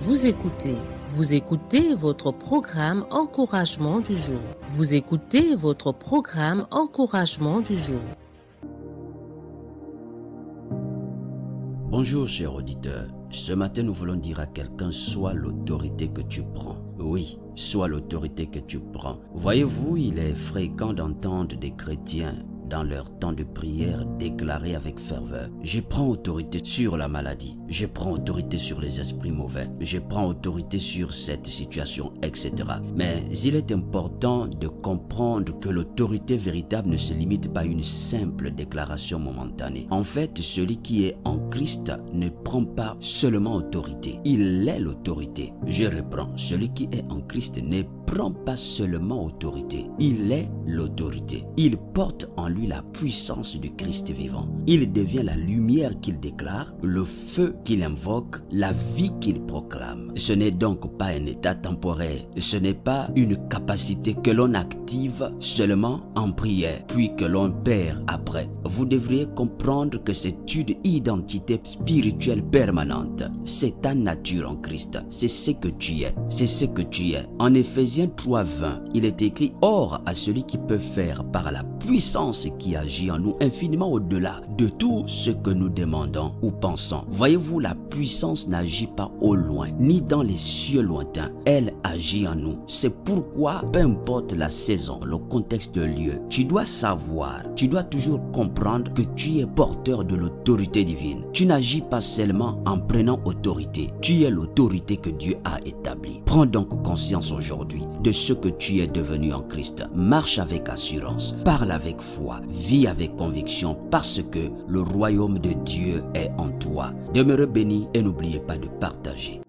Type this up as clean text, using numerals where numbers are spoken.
Vous écoutez votre programme Encouragement du jour. Vous écoutez votre programme Encouragement du jour. Bonjour chers auditeurs, ce matin nous voulons dire à quelqu'un, sois l'autorité que tu prends. Oui, sois l'autorité que tu prends. Voyez-vous, il est fréquent d'entendre des chrétiens dans leur temps de prière déclarer avec ferveur: je prends autorité sur la maladie, je prends autorité sur les esprits mauvais, je prends autorité sur cette situation, etc. Mais il est important de comprendre que l'autorité véritable ne se limite pas à une simple déclaration momentanée. En fait, celui qui est en Christ ne prend pas seulement autorité, il est l'autorité. Je reprends, celui qui est en Christ ne prend pas seulement autorité, il est l'autorité. Il porte en lui la puissance du Christ vivant. Il devient la lumière qu'il déclare, le feu qu'il invoque, la vie qu'il proclame. Ce n'est donc pas un état temporaire, ce n'est pas une capacité que l'on active seulement en prière, puis que l'on perd après. Vous devriez comprendre que c'est une identité spirituelle permanente. C'est ta nature en Christ, c'est ce que tu es, c'est ce que tu es. En Éphésiens 3:20, il est écrit: or à celui qui peut faire par la puissance qui agit en nous infiniment au-delà de tout ce que nous demandons ou pensons. Voyez-vous, la puissance n'agit pas au loin, ni dans les cieux lointains. Elle agit en nous. C'est pourquoi, peu importe la saison, le contexte, le lieu, tu dois savoir, tu dois toujours comprendre que tu es porteur de l'autorité divine. Tu n'agis pas seulement en prenant autorité, tu es l'autorité que Dieu a établie. Prends donc conscience aujourd'hui de ce que tu es devenu en Christ. Marche avec assurance, parle avec foi, vis avec conviction, parce que le royaume de Dieu est en toi. Demeurez bénis et n'oubliez pas de partager.